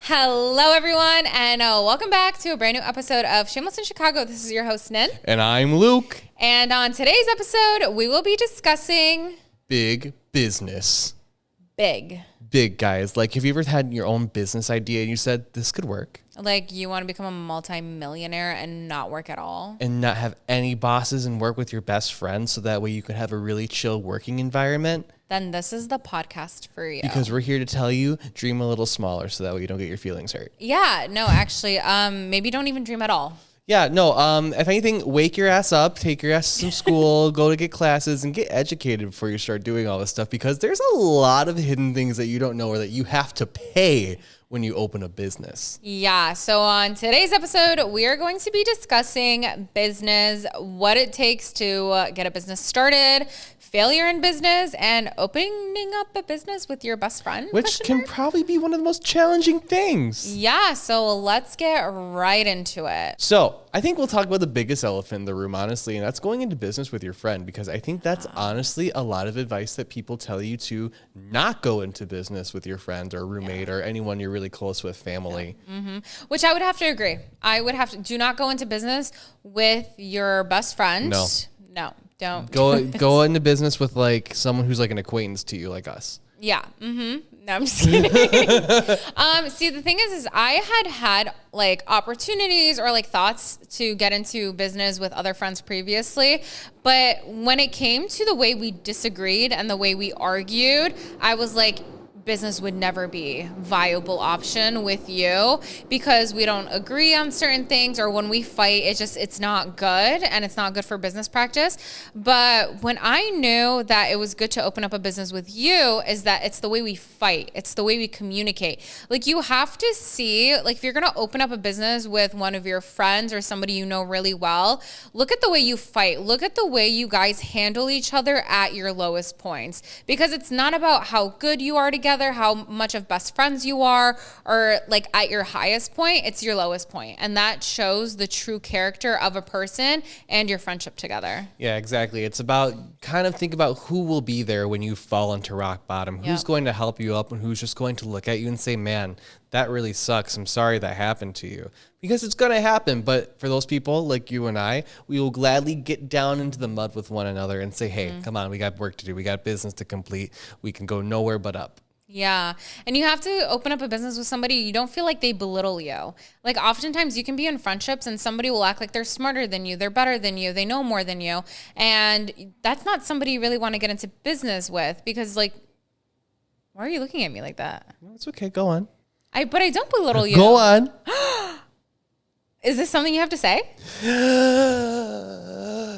Hello, everyone, and welcome back to a brand new episode of Shameless in Chicago. This is your host, Nin. And I'm Luke. And on today's episode, we will be discussing... Big business. Big, guys. Like, have you ever had your own business idea and you said, this could work? Like, you want to become a multi-millionaire and not work at all? And not have any bosses and work with your best friends so that way you can have a really chill working environment? Then this is the podcast for you. Because we're here to tell you, dream a little smaller so that way you don't get your feelings hurt. Yeah, no, actually, maybe don't even dream at all. Yeah, no, if anything, wake your ass up, take your ass to some school, go to get classes, and get educated before you start doing all this stuff, because there's a lot of hidden things that you don't know or that you have to pay when you open a business. Yeah, so on today's episode, we are going to be discussing business, what it takes to get a business started, failure in business, and opening up a business with your best friend. Which can probably be one of the most challenging things. Yeah, so let's get right into it. So I think we'll talk about the biggest elephant in the room, honestly, and that's going into business with your friend, because I think that's honestly a lot of advice that people tell you to not go into business with your friend or roommate or anyone you're really close with, family. Yeah. Mm-hmm. Which I would have to agree. I would have to do not go into business with your best friend. No, don't. Go into business with like someone who's like an acquaintance to you, like us. Yeah. Mm-hmm. No, I'm just kidding. See, the thing is I had like opportunities or like thoughts to get into business with other friends previously. But when it came to the way we disagreed and the way we argued, I was like, business would never be a viable option with you because we don't agree on certain things, or when we fight, it's not good and it's not good for business practice. But when I knew that it was good to open up a business with you, is that it's the way we fight. It's the way we communicate. Like, you have to see, like, if you're going to open up a business with one of your friends or somebody you know really well, look at the way you fight. Look at the way you guys handle each other at your lowest points, because it's not about how good you are together, how much of best friends you are, or like at your highest point, it's your lowest point. And that shows the true character of a person and your friendship together. Yeah, exactly. It's about kind of think about who will be there when you fall into rock bottom, who's going to help you up, and who's just going to look at you and say, man, that really sucks. I'm sorry that happened to you. Because it's going to happen. But for those people like you and I, we will gladly get down into the mud with one another and say, hey, come on, we got work to do. We got business to complete. We can go nowhere but up. Yeah. And you have to open up a business with somebody you don't feel like they belittle you. Like, oftentimes you can be in friendships and somebody will act like they're smarter than you, they're better than you, they know more than you. And that's not somebody you really want to get into business with, because, like, why are you looking at me like that? It's okay. Go on. But I don't belittle you. Go on. Is this something you have to say?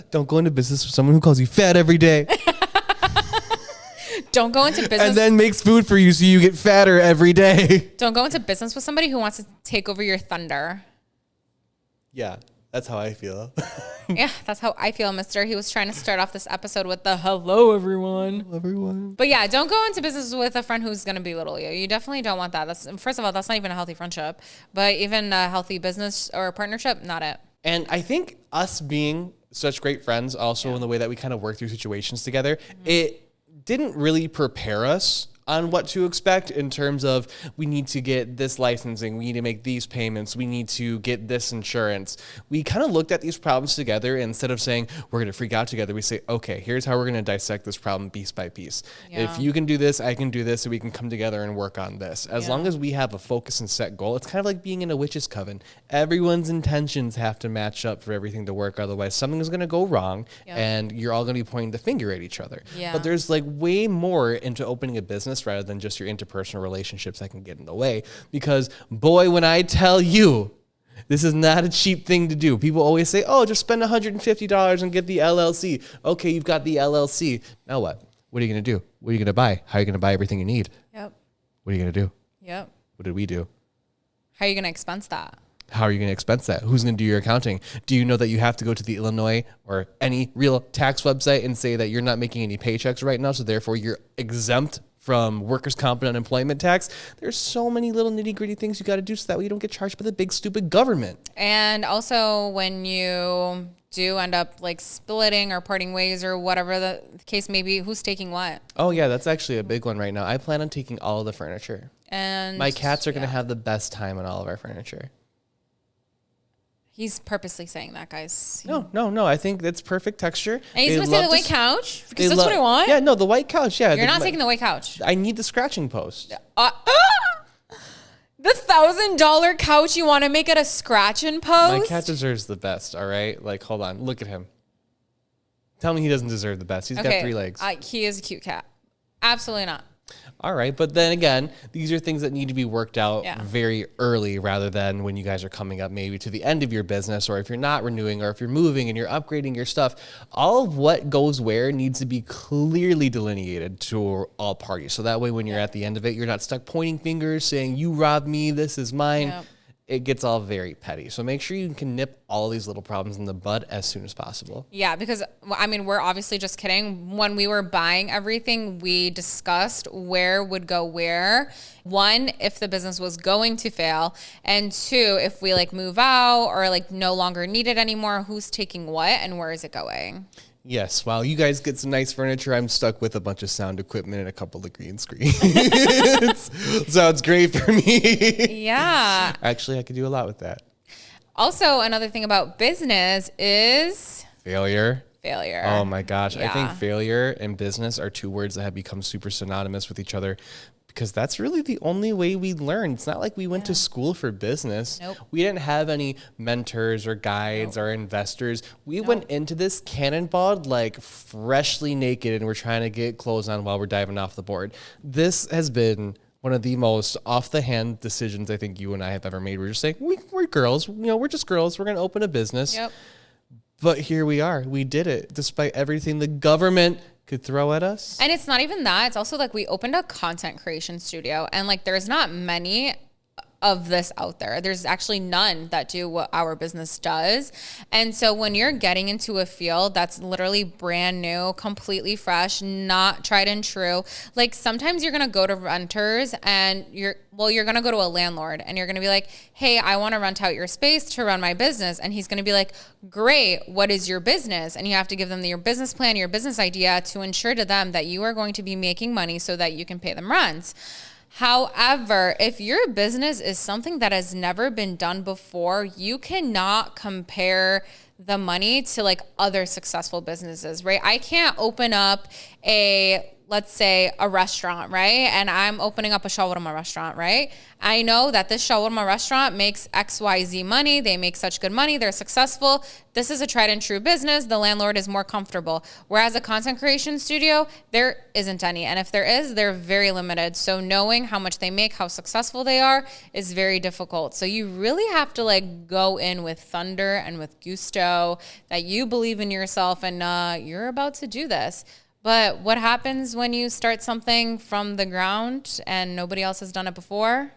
Don't go into business with someone who calls you fat every day. Don't go into business. And then makes food for you so you get fatter every day. Don't go into business with somebody who wants to take over your thunder. Yeah, that's how I feel. Yeah, that's how I feel, mister. He was trying to start off this episode with the hello, everyone. Hello, everyone. But yeah, don't go into business with a friend who's going to belittle you. You definitely don't want that. First of all, that's not even a healthy friendship. But even a healthy business or partnership, not it. And I think us being such great friends, also in the way that we kind of work through situations together, it didn't really prepare us on what to expect in terms of, we need to get this licensing, we need to make these payments, we need to get this insurance. We kind of looked at these problems together, and instead of saying we're going to freak out together, we say, okay, here's how we're going to dissect this problem piece by piece. Yeah. If you can do this, I can do this, so we can come together and work on this. As long as we have a focus and set goal, it's kind of like being in a witch's coven. Everyone's intentions have to match up for everything to work. Otherwise, something is going to go wrong, and you're all going to be pointing the finger at each other. Yeah. But there's like way more into opening a business rather than just your interpersonal relationships that can get in the way. Because boy, when I tell you, this is not a cheap thing to do. People always say, oh, just spend $150 and get the LLC. Okay, you've got the LLC. Now what? What are you going to do? What are you going to buy? How are you going to buy everything you need? Yep. What are you going to do? Yep. What did we do? How are you going to expense that? How are you going to expense that? Who's going to do your accounting? Do you know that you have to go to the Illinois or any real tax website and say that you're not making any paychecks right now, so therefore you're exempt from workers' comp and unemployment tax? There's so many little nitty gritty things you got to do so that way you don't get charged by the big stupid government. And also, when you do end up like splitting or parting ways or whatever the case may be, who's taking what? Oh yeah, that's actually a big one right now. I plan on taking all of the furniture. And My cats are going to have the best time on all of our furniture. He's purposely saying that, guys. No. I think that's perfect texture. And he's going to say the white couch because that's what I want. Yeah, no, the white couch. Yeah. You're not taking the white couch. I need the scratching post. The $1,000 couch, you want to make it a scratching post? My cat deserves the best, all right? Like, hold on. Look at him. Tell me he doesn't deserve the best. He's got 3 legs. He is a cute cat. Absolutely not. All right. But then again, these are things that need to be worked out very early rather than when you guys are coming up maybe to the end of your business, or if you're not renewing, or if you're moving and you're upgrading your stuff. All of what goes where needs to be clearly delineated to all parties. So that way, when you're at the end of it, you're not stuck pointing fingers saying, you robbed me, this is mine. Yep. It gets all very petty. So make sure you can nip all these little problems in the bud as soon as possible. Yeah, because, I mean, we're obviously just kidding. When we were buying everything, we discussed where would go where. 1, if the business was going to fail. And 2, if we like move out or like no longer need it anymore, who's taking what and where is it going? Yes, while you guys get some nice furniture, I'm stuck with a bunch of sound equipment and a couple of green screens. Sounds great for me. Yeah. Actually, I could do a lot with that. Also, another thing about business is... Failure. Oh my gosh. Yeah. I think failure and business are 2 words that have become super synonymous with each other, because that's really the only way we learn. It's not like we went to school for business. Nope. We didn't have any mentors or guides or investors. We went into this cannonballed like freshly naked, and we're trying to get clothes on while we're diving off the board. This has been one of the most off the hand decisions I think you and I have ever made. We're just saying, we're girls, we're just girls. We're going to open a business. Yep. But here we are. We did it despite everything the government could throw at us. And it's not even that. It's also like we opened a content creation studio, and like there's not many of this out there. There's actually none that do what our business does. And so when you're getting into a field that's literally brand new, completely fresh, not tried and true, like sometimes you're going to go to renters and you're going to go to a landlord and you're going to be like, hey, I want to rent out your space to run my business. And he's going to be like, great, what is your business? And you have to give them your business plan, your business idea to ensure to them that you are going to be making money so that you can pay them rents. However, if your business is something that has never been done before, you cannot compare the money to like other successful businesses, right? I can't open up let's say a restaurant, right? And I'm opening up a shawarma restaurant, right? I know that this shawarma restaurant makes XYZ money. They make such good money. They're successful. This is a tried and true business. The landlord is more comfortable. Whereas a content creation studio, there isn't any. And if there is, they're very limited. So knowing how much they make, how successful they are is very difficult. So you really have to like go in with thunder and with gusto, that you believe in yourself and you're about to do this. But what happens when you start something from the ground and nobody else has done it before?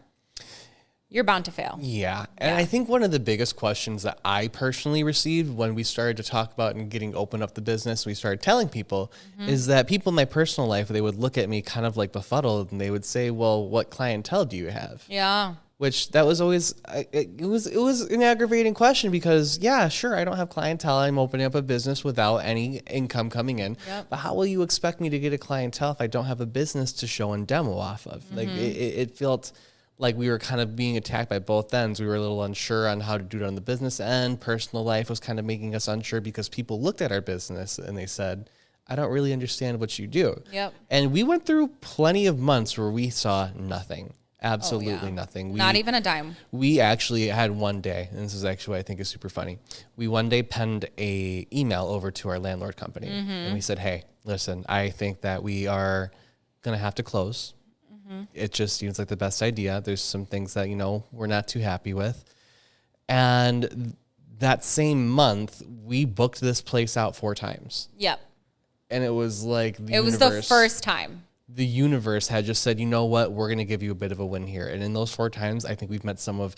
You're bound to fail. Yeah. And I think one of the biggest questions that I personally received when we started to talk about and getting open up the business, we started telling people, is that people in my personal life, they would look at me kind of like befuddled and they would say, well, what clientele do you have? Yeah. Which that was always, it was an aggravating question because, yeah, sure, I don't have clientele. I'm opening up a business without any income coming in. Yep. But how will you expect me to get a clientele if I don't have a business to show and demo off of? Like it felt like we were kind of being attacked by both ends. We were a little unsure on how to do it on the business end. Personal life was kind of making us unsure because people looked at our business and they said, I don't really understand what you do. Yep. And we went through plenty of months where we saw nothing. Absolutely nothing. Not even a dime. We actually had one day, and this is actually what I think is super funny. We one day penned a email over to our landlord company, and we said, hey, listen, I think that we are going to have to close. It just seems like the best idea. There's some things that, we're not too happy with. And that same month, we booked this place out 4 times. Yep. And it was like it was the first time. The universe had just said, you know what, we're going to give you a bit of a win here. And in those 4 times, I think we've met some of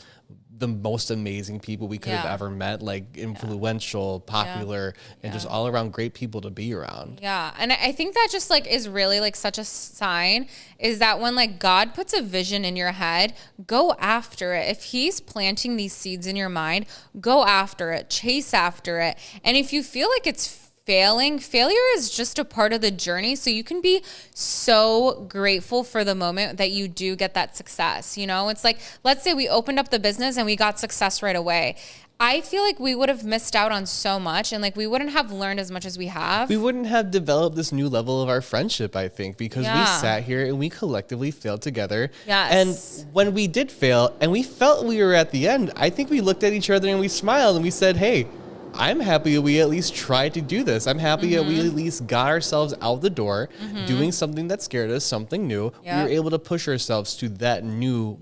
the most amazing people we could have ever met, like influential, popular, and just all around great people to be around. Yeah. And I think that just like is really like such a sign is that when like God puts a vision in your head, go after it. If he's planting these seeds in your mind, go after it, chase after it. And if you feel like it's failure is just a part of the journey. So you can be so grateful for the moment that you do get that success. You know, it's like, let's say we opened up the business and we got success right away. I feel like we would have missed out on so much, and like we wouldn't have learned as much as we have. We wouldn't have developed this new level of our friendship, I think, because we sat here and we collectively failed together. Yes. And when we did fail and we felt we were at the end, I think we looked at each other and we smiled and we said, hey, I'm happy we at least tried to do this. I'm happy that we at least got ourselves out the door, doing something that scared us, something new. We were able to push ourselves to that new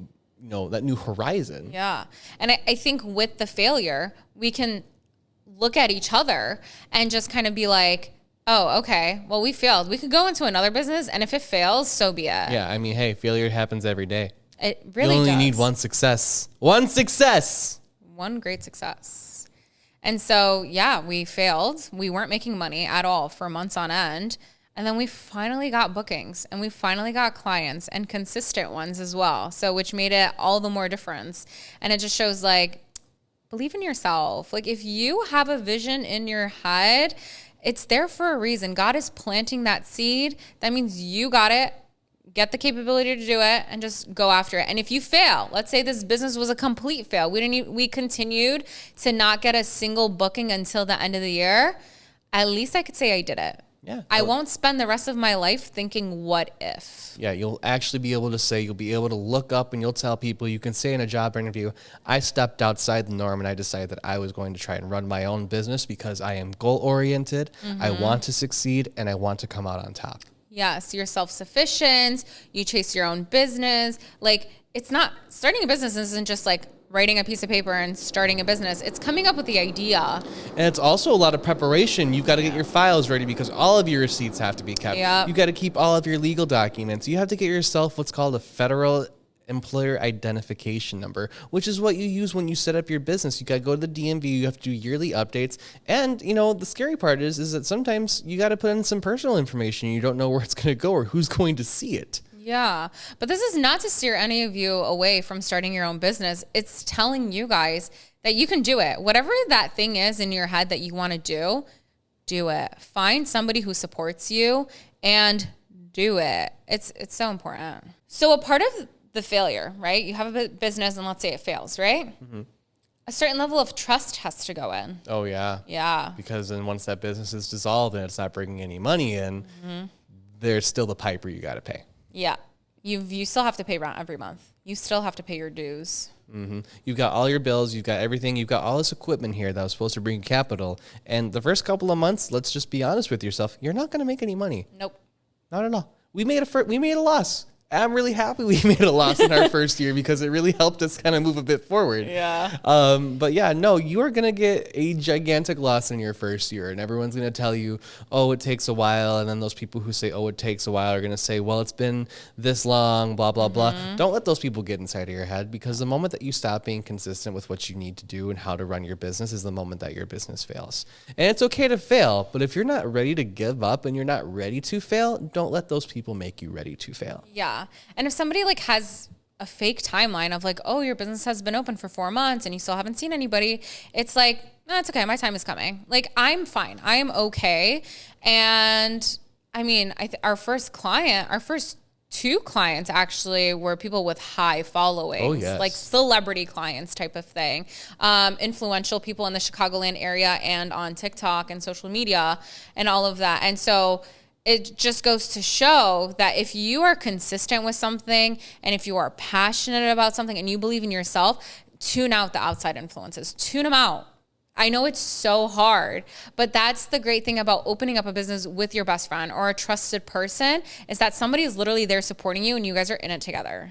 horizon. Yeah. And I think with the failure, we can look at each other and just kind of be like, oh, okay, well, we failed. We could go into another business, and if it fails, so be it. Yeah, I mean, hey, failure happens every day. It really does. You only need one success. One success! One great success. And so, yeah, we failed. We weren't making money at all for months on end. And then we finally got bookings, and we finally got clients, and consistent ones as well. So which made it all the more difference. And it just shows, like, believe in yourself. Like, if you have a vision in your head, it's there for a reason. God is planting that seed. That means you got it. Get the capability to do it and just go after it. And if you fail, let's say this business was a complete fail. We continued to not get a single booking until the end of the year. At least I could say I did it. Yeah. I won't spend the rest of my life thinking, what if? Yeah, you'll actually be able to say, you'll be able to look up and you'll tell people, you can say in a job interview, I stepped outside the norm and I decided that I was going to try and run my own business because I am goal-oriented, I want to succeed, and I want to come out on top. Yes, you're self-sufficient, you chase your own business. Like, it's not, starting a business isn't just like writing a piece of paper and starting a business. It's coming up with the idea. And it's also a lot of preparation. You've got to get your files ready because all of your receipts have to be kept. Yep. You've got to keep all of your legal documents. You have to get yourself what's called a federal employer identification number, which is what you use when you set up your business. You got to go to the DMV. You have to do yearly updates. And, you know, the scary part is that sometimes you got to put in some personal information. You don't know where it's going to go or who's going to see it. Yeah, but this is not to steer any of you away from starting your own business. It's telling you guys that you can do it. Whatever that thing is in your head that you want to do it. Find somebody who supports you and do it. It's so important. So a part of the failure, right? You have a business and let's say it fails, right? A certain level of trust has to go in. Oh, yeah. Yeah. Because then once that business is dissolved and it's not bringing any money in, there's still the piper you got to pay. Yeah. You still have to pay rent every month. You still have to pay your dues. You've got all your bills. You've got everything. You've got all this equipment here that was supposed to bring capital. And the first couple of months, let's just be honest with yourself, you're not going to make any money. Nope. Not at all. We made a loss. I'm really happy we made a loss in our first year because it really helped us kind of move a bit forward. Yeah. But yeah, no, you are going to get a gigantic loss in your first year, and everyone's going to tell you, oh, it takes a while. And then those people who say, oh, it takes a while are going to say, well, it's been this long, blah, blah, blah. Don't let those people get inside of your head, because the moment that you stop being consistent with what you need to do and how to run your business is the moment that your business fails. And it's okay to fail, but if you're not ready to give up and you're not ready to fail, don't let those people make you ready to fail. Yeah. And if somebody like has a fake timeline of like, oh, your business has been open for 4 months and you still haven't seen anybody, it's like, no, it's okay. My time is coming. Like, I'm fine. I am okay. And I mean, our first two clients actually were people with high followings. Oh, yes. Like celebrity clients type of thing. Influential people in the Chicagoland area and on TikTok and social media and all of that. And so it just goes to show that if you are consistent with something and if you are passionate about something and you believe in yourself, tune out the outside influences. Tune them out. I know it's so hard, but that's the great thing about opening up a business with your best friend or a trusted person, is that somebody is literally there supporting you and you guys are in it together.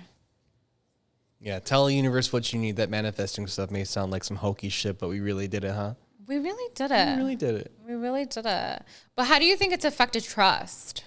Yeah, tell the universe what you need. That manifesting stuff may sound like some hokey shit, but we really did it, huh? We really did it. We really did it. We really did it. But how do you think it's affected trust?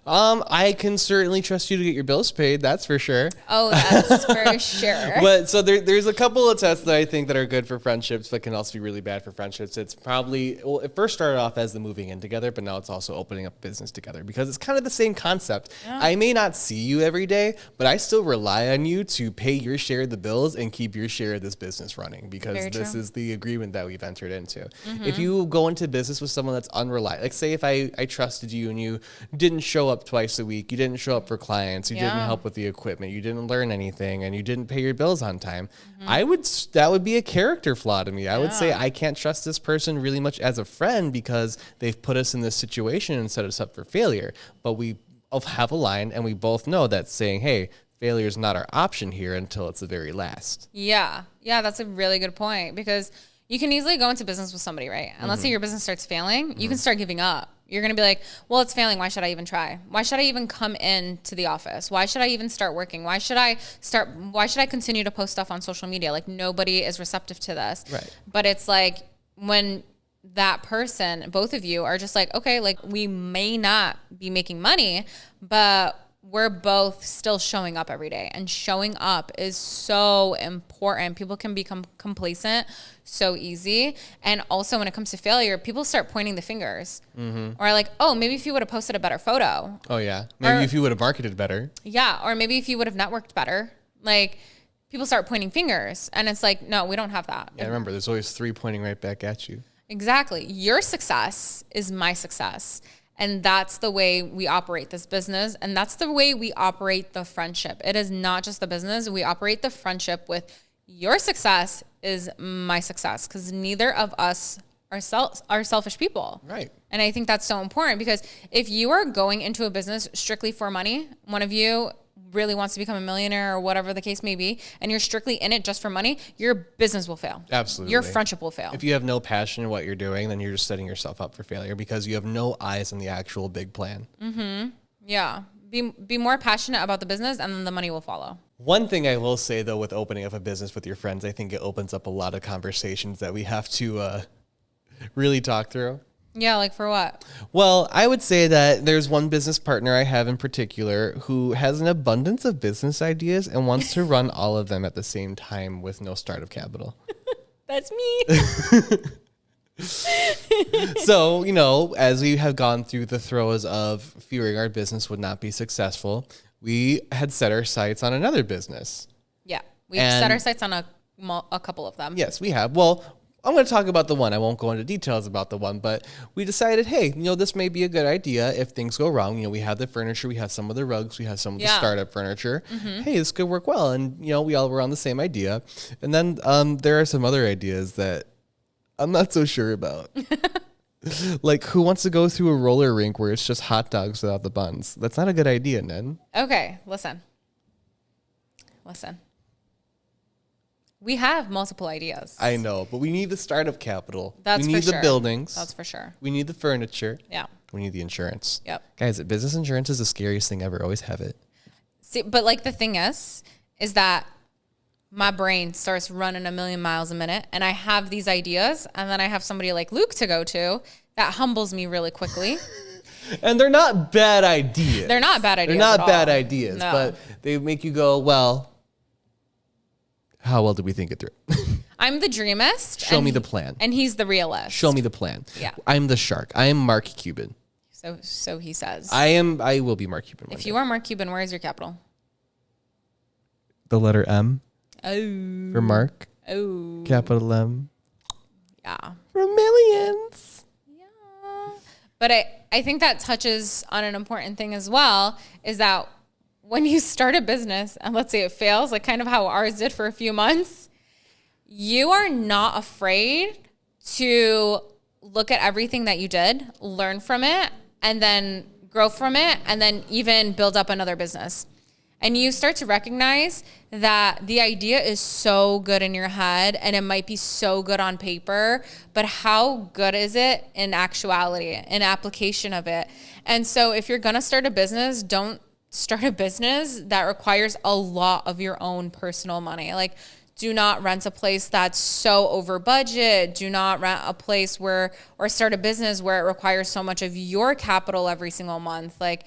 I can certainly trust you to get your bills paid. That's for sure. Oh, that's for sure. But so there's a couple of tests that I think that are good for friendships, but can also be really bad for friendships. It's probably, well, it first started off as the moving in together, but now it's also opening up business together because it's kind of the same concept. Yeah. I may not see you every day, but I still rely on you to pay your share of the bills and keep your share of this business running because this is the agreement that we've entered into. Mm-hmm. If you go into business with someone that's unreliable, like say if I trusted you and you didn't show up twice a week, you didn't show up for clients, you didn't help with the equipment, you didn't learn anything, and you didn't pay your bills on time, that would be a character flaw to me. I would say I can't trust this person really much as a friend because they've put us in this situation and set us up for failure. But we have a line and we both know that saying, hey, failure is not our option here until it's the very last. Yeah, that's a really good point because you can easily go into business with somebody, right? And let's say your business starts failing, you can start giving up. You're going to be like, well, it's failing. Why should I even try? Why should I even come into the office? Why should I even start working? Why should I continue to post stuff on social media? Like nobody is receptive to this. Right. But it's like when that person, both of you are just like, okay, like we may not be making money, but we're both still showing up every day, and showing up is so important. People can become complacent so easy. And also when it comes to failure, people start pointing the fingers or like, oh, maybe if you would have posted a better photo. Oh yeah. Maybe if you would have marketed better. Yeah. Or maybe if you would have networked better, like people start pointing fingers and it's like, no, we don't have that. Yeah. Remember, there's always 3 pointing right back at you. Exactly. Your success is my success. And that's the way we operate this business. And that's the way we operate the friendship. It is not just the business. We operate the friendship with your success is my success because neither of us are selfish people. Right. And I think that's so important because if you are going into a business strictly for money, one of you really wants to become a millionaire or whatever the case may be, and you're strictly in it just for money, your business will fail. Absolutely. Your friendship will fail. If you have no passion in what you're doing, then you're just setting yourself up for failure because you have no eyes on the actual big plan. Mm-hmm. Yeah. Be more passionate about the business and then the money will follow. One thing I will say though, with opening up a business with your friends, I think it opens up a lot of conversations that we have to really talk through. Yeah, like for what? Well, I would say that there's one business partner I have in particular who has an abundance of business ideas and wants to run all of them at the same time with no startup capital. That's me. So, as we have gone through the throes of fearing our business would not be successful, we had set our sights on another business. Yeah, we've set our sights on a couple of them. Yes, we have. Well, I'm going to talk about the one. I won't go into details about the one, but we decided, hey, this may be a good idea if things go wrong. We have the furniture, we have some of the rugs, we have some of the startup furniture. Mm-hmm. Hey, this could work well. And, we all were on the same idea. And then there are some other ideas that I'm not so sure about. Like, who wants to go through a roller rink where it's just hot dogs without the buns? That's not a good idea, Nin. Okay, listen. We have multiple ideas. I know, but we need the startup capital. That's for sure. We need the buildings. That's for sure. We need the furniture. Yeah. We need the insurance. Yep. Guys, business insurance is the scariest thing ever. Always have it. See, but like the thing is that my brain starts running 1,000,000 miles a minute and I have these ideas and then I have somebody like Luke to go to that humbles me really quickly. And they're not bad ideas. They're not bad ideas. They're not bad ideas, no. But they make you go, well, how well did we think it through? I'm the dreamist. Show me the plan. And he's the realist. Show me the plan. Yeah. I'm the shark. I am Mark Cuban. So he says. I will be Mark Cuban. If you are Mark Cuban, where is your capital? The letter M. Oh. For Mark. Oh. Capital M. Yeah. For millions. Yeah. But I think that touches on an important thing as well, is that when you start a business and let's say it fails, like kind of how ours did for a few months, you are not afraid to look at everything that you did, learn from it, and then grow from it, and then even build up another business. And you start to recognize that the idea is so good in your head and it might be so good on paper, but how good is it in actuality, in application of it? And so if you're going to start a business, don't start a business that requires a lot of your own personal money. Like, do not rent a place that's so over budget. Do not rent a place or start a business where it requires so much of your capital every single month. Like,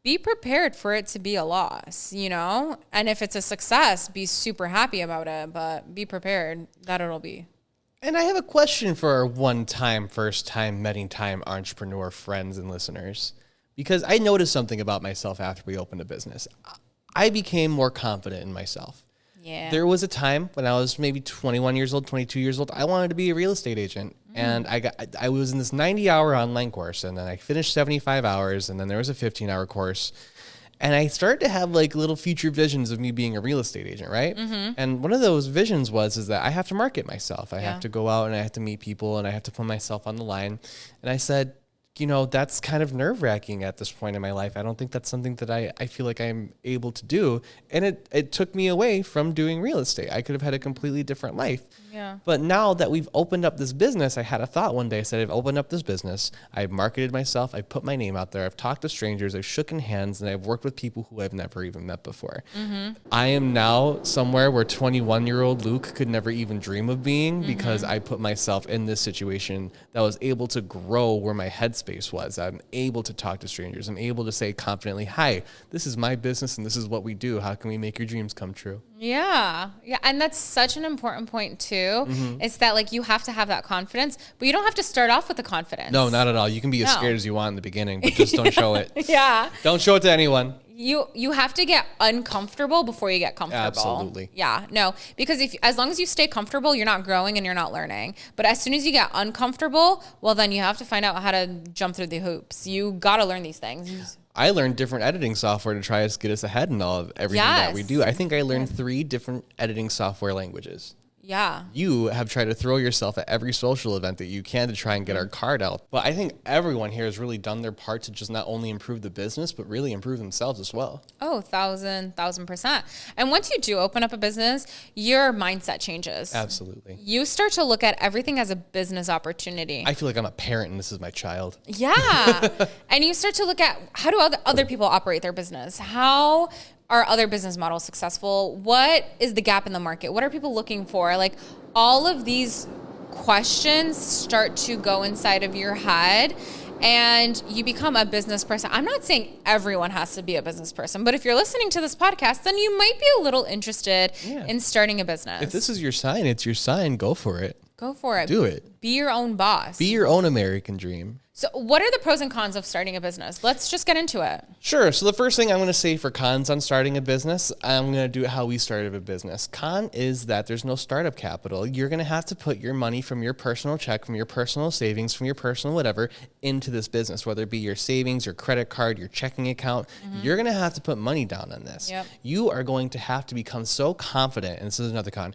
be prepared for it to be a loss, you know? And if it's a success, be super happy about it, but be prepared that it'll be. And I have a question for our one-time, first-time, many-time entrepreneur friends and listeners, because I noticed something about myself after we opened a business. I became more confident in myself. Yeah. There was a time when I was maybe 21 years old, 22 years old, I wanted to be a real estate agent. And I was in this 90-hour online course, and then I finished 75 hours, and then there was a 15-hour course. And I started to have like little future visions of me being a real estate agent, right? And one of those visions is that I have to market myself. I have to go out and I have to meet people and I have to put myself on the line. And I said, you know, that's kind of nerve-wracking at this point in my life. I don't think that's something that I feel like I'm able to do. And it took me away from doing real estate. I could have had a completely different life. Yeah. But now that we've opened up this business, I had a thought one day. I said, I've opened up this business. I've marketed myself. I've put my name out there. I've talked to strangers. I've shooken hands. And I've worked with people who I've never even met before. I am now somewhere where 21-year-old Luke could never even dream of being because I put myself in this situation that was able to grow where my headspace was. I'm able to talk to strangers. I'm able to say confidently, hi, this is my business and this is what we do. How can we make your dreams come true? Yeah. And that's such an important point too. It's that like you have to have that confidence, but you don't have to start off with the confidence. No, not at all. You can be as scared as you want in the beginning, but just don't show it. Yeah. Don't show it to anyone. You have to get uncomfortable before you get comfortable. Absolutely. Yeah. No, because as long as you stay comfortable, you're not growing and you're not learning. But as soon as you get uncomfortable, well, then you have to find out how to jump through the hoops. You got to learn these things. I learned different editing software to try to get us ahead in all of everything that we do. I think I learned 3 different editing software languages. Yeah. You have tried to throw yourself at every social event that you can to try and get our card out. But I think everyone here has really done their part to just not only improve the business, but really improve themselves as well. Oh, 1,000%. And once you do open up a business, your mindset changes. Absolutely. You start to look at everything as a business opportunity. I feel like I'm a parent and this is my child. Yeah. And you start to look at how do other people operate their business? How are other business models successful? What is the gap in the market? What are people looking for? Like all of these questions start to go inside of your head and you become a business person. I'm not saying everyone has to be a business person, but if you're listening to this podcast, then you might be a little interested in starting a business. If this is your sign, it's your sign. Go for it. Go for it. Do it. Be your own boss. Be your own American dream. So what are the pros and cons of starting a business? Let's just get into it. Sure. So the first thing I'm going to say for cons on starting a business, I'm going to do it how we started a business. Con is that there's no startup capital. You're going to have to put your money from your personal check, from your personal savings, from your personal whatever into this business, whether it be your savings, your credit card, your checking account. You're going to have to put money down on this. Yep. You are going to have to become so confident, and this is another con.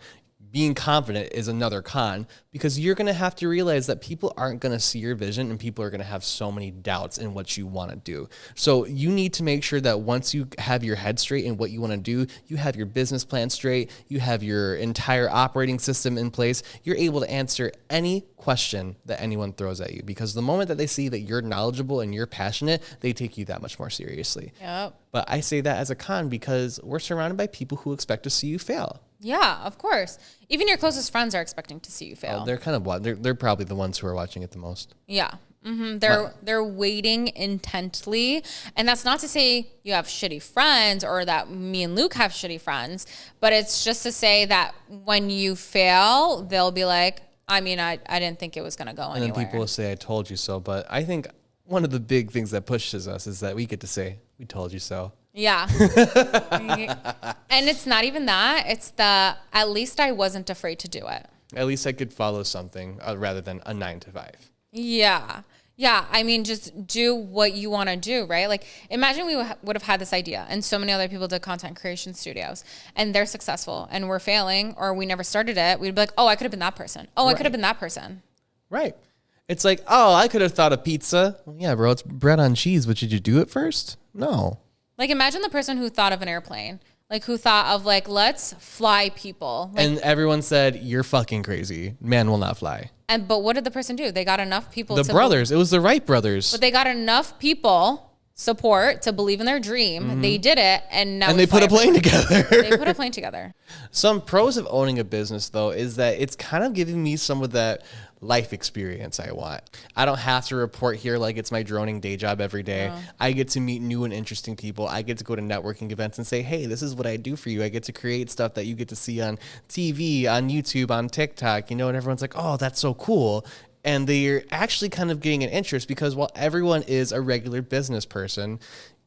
Being confident is another con because you're going to have to realize that people aren't going to see your vision and people are going to have so many doubts in what you want to do. So you need to make sure that once you have your head straight in what you want to do, you have your business plan straight, you have your entire operating system in place, you're able to answer any question that anyone throws at you because the moment that they see that you're knowledgeable and you're passionate, they take you that much more seriously. Yep. But I say that as a con because we're surrounded by people who expect to see you fail. Yeah, of course. Even your closest friends are expecting to see you fail. They're kind of they're probably the ones who are watching it the most. Yeah. They're waiting intently. And that's not to say you have shitty friends or that me and Luke have shitty friends, but it's just to say that when you fail, they'll be like, I mean, I didn't think it was going to go anywhere. And then people will say, I told you so. But I think one of the big things that pushes us is that we get to say, we told you so. Yeah. And it's not even that. It's at least I wasn't afraid to do it. At least I could follow something rather than a 9 to 5. Yeah. Yeah. I mean, just do what you want to do, right? Like imagine we would have had this idea and so many other people did content creation studios and they're successful and we're failing or we never started it. We'd be like, oh, I could have been that person. Oh, I could have been that person. Right. It's like, oh, I could have thought of pizza. Well, yeah, bro, it's bread on cheese, but did you do it first? No. Like imagine the person who thought of an airplane, like who thought of like, let's fly people. Like, and everyone said, you're fucking crazy. Man will not fly. But what did the person do? They got enough people. The brothers. It was the Wright brothers. But they got enough people support to believe in their dream. They did it. And now they put a plane together. They put a plane together. Some pros of owning a business, though, is that it's kind of giving me some of that life experience I want. I don't have to report here like it's my droning day job every day. No. I get to meet new and interesting people. I get to go to networking events and say, hey, this is what I do for you. I get to create stuff that you get to see on TV, on YouTube, on TikTok, and everyone's like, oh, that's so cool. And they're actually kind of getting an interest because while everyone is a regular business person,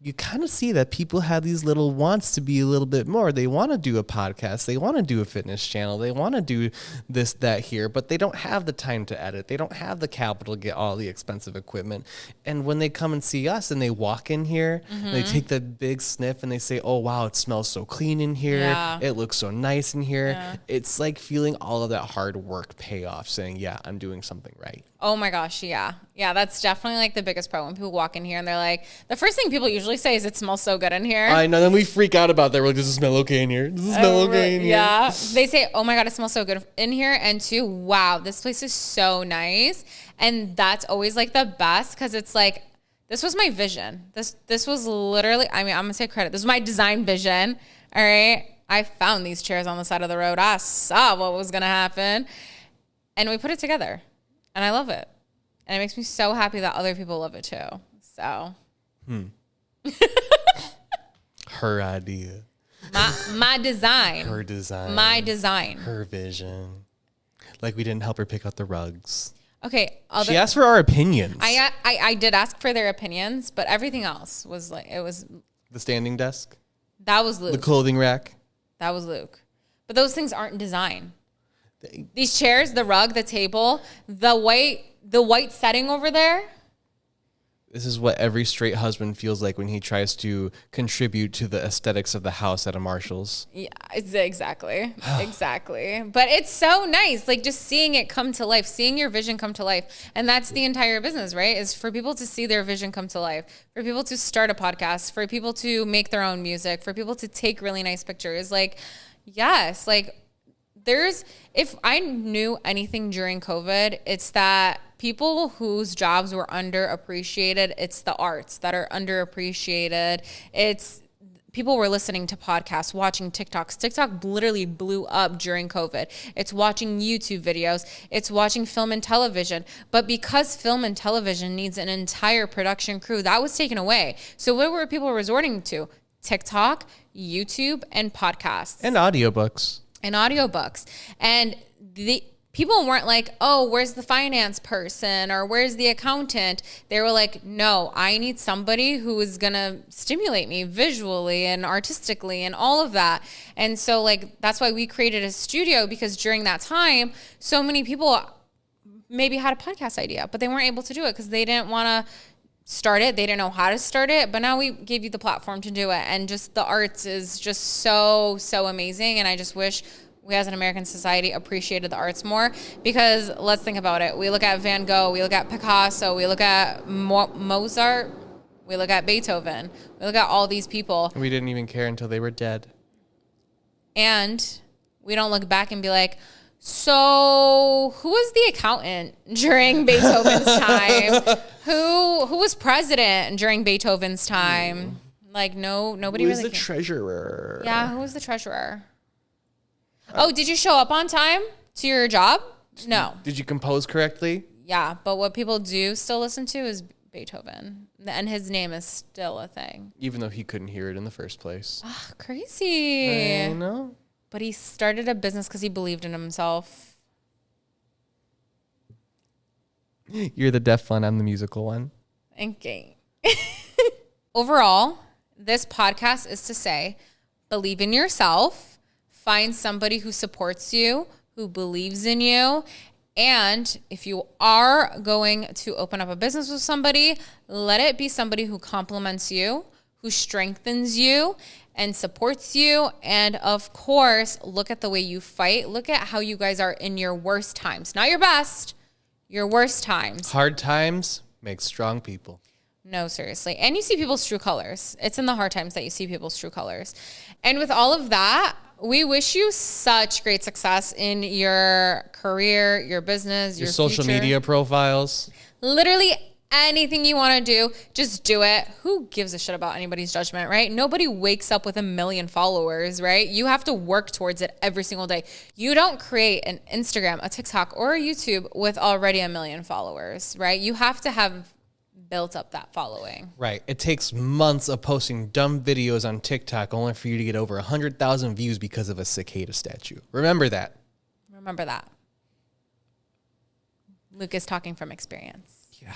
you kind of see that people have these little wants to be a little bit more. They want to do a podcast. They want to do a fitness channel. They want to do this, that, here, but they don't have the time to edit. They don't have the capital to get all the expensive equipment. And when they come and see us and they walk in here, they take the big sniff and they say, oh, wow, it smells so clean in here. Yeah. It looks so nice in here. Yeah. It's like feeling all of that hard work pay off, saying, yeah, I'm doing something right. Oh my gosh, yeah. Yeah, that's definitely like the biggest problem when people walk in here and they're like, the first thing people usually say is it smells so good in here. I know, then we freak out about that. We're like, does it smell okay in here? Does it smell okay in here? Yeah. They say, oh my God, it smells so good in here. And two, wow, this place is so nice. And that's always like the best because it's like, this was my vision. This was literally, I mean, I'm going to take credit. This was my design vision. All right. I found these chairs on the side of the road. I saw what was going to happen. And we put it together. And I love it. And it makes me so happy that other people love it too. So. Her idea. My design. Her design. My design. Her vision. Like we didn't help her pick out the rugs. Okay. She asked for our opinions. I did ask for their opinions, but everything else was like, it was. The standing desk. That was Luke. The clothing rack. That was Luke. But those things aren't design. These chairs, the rug, the table, the white setting over there. This is what every straight husband feels like when he tries to contribute to the aesthetics of the house at a Marshall's. Yeah, exactly. Exactly. But it's so nice, like just seeing it come to life, seeing your vision come to life. And that's the entire business, right? Is for people to see their vision come to life, for people to start a podcast, for people to make their own music, for people to take really nice pictures. Like, yes, like if I knew anything during COVID, it's that people whose jobs were underappreciated, it's the arts that are underappreciated. It's people were listening to podcasts, watching TikToks. TikTok literally blew up during COVID. It's watching YouTube videos. It's watching film and television. But because film and television needs an entire production crew, that was taken away. So what were people resorting to? TikTok, YouTube, and podcasts. And audiobooks. And audiobooks. And the people weren't like, oh, where's the finance person or where's the accountant? They were like, no, I need somebody who is going to stimulate me visually and artistically and all of that. And so like, that's why we created a studio, because during that time, so many people maybe had a podcast idea, but they weren't able to do it because they didn't want to start it. They didn't know how to start it, but now we gave you the platform to do it. And just the arts is just so, so amazing. And I just wish we as an American society appreciated the arts more, because let's think about it. We look at Van Gogh, we look at Picasso, we look at Mozart, we look at Beethoven, we look at all these people. We didn't even care until they were dead. And we don't look back and be like, so who was the accountant during Beethoven's time? Who was president during Beethoven's time? Like, nobody really. Who was the treasurer? Yeah, who was the treasurer? Oh, did you show up on time to your job? No. Did you compose correctly? Yeah, but what people do still listen to is Beethoven, and his name is still a thing. Even though he couldn't hear it in the first place. Ah, crazy. I know. But he started a business because he believed in himself. You're the deaf one, I'm the musical one. Okay. Overall, this podcast is to say, believe in yourself. Find somebody who supports you, who believes in you. And if you are going to open up a business with somebody, let it be somebody who compliments you, who strengthens you and supports you. And of course, look at the way you fight. Look at how you guys are in your worst times. Not your best, your worst times. Hard times make strong people. No, seriously. And you see people's true colors. It's in the hard times that you see people's true colors. And with all of that, we wish you such great success in your career, your business, your social future. media profiles. Literally anything you want to do, just do it. Who gives a shit about anybody's judgment, right? Nobody wakes up with 1 million followers, right? You have to work towards it every single day. You don't create an Instagram, a TikTok, or a YouTube with already 1 million followers, right? You have to have built up that following. Right. It takes months of posting dumb videos on TikTok only for you to get over 100,000 views because of a cicada statue. Remember that. Remember that. Luke is talking from experience. Yeah.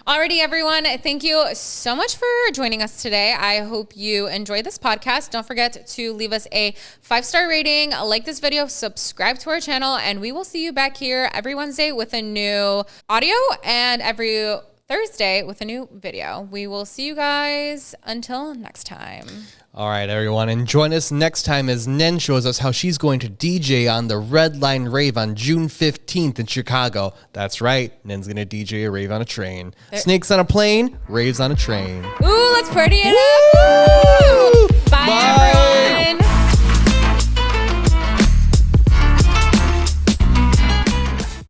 Alrighty, everyone. Thank you so much for joining us today. I hope you enjoyed this podcast. Don't forget to leave us a 5-star rating, like this video, subscribe to our channel, and we will see you back here every Wednesday with a new audio and every Thursday with a new video. We will see you guys until next time. All right, everyone, and join us next time as Nin shows us how she's going to DJ on the Red Line Rave on June 15th in Chicago. That's right, Nin's going to DJ a rave on a train. Snakes on a plane, raves on a train. Ooh, let's party it up.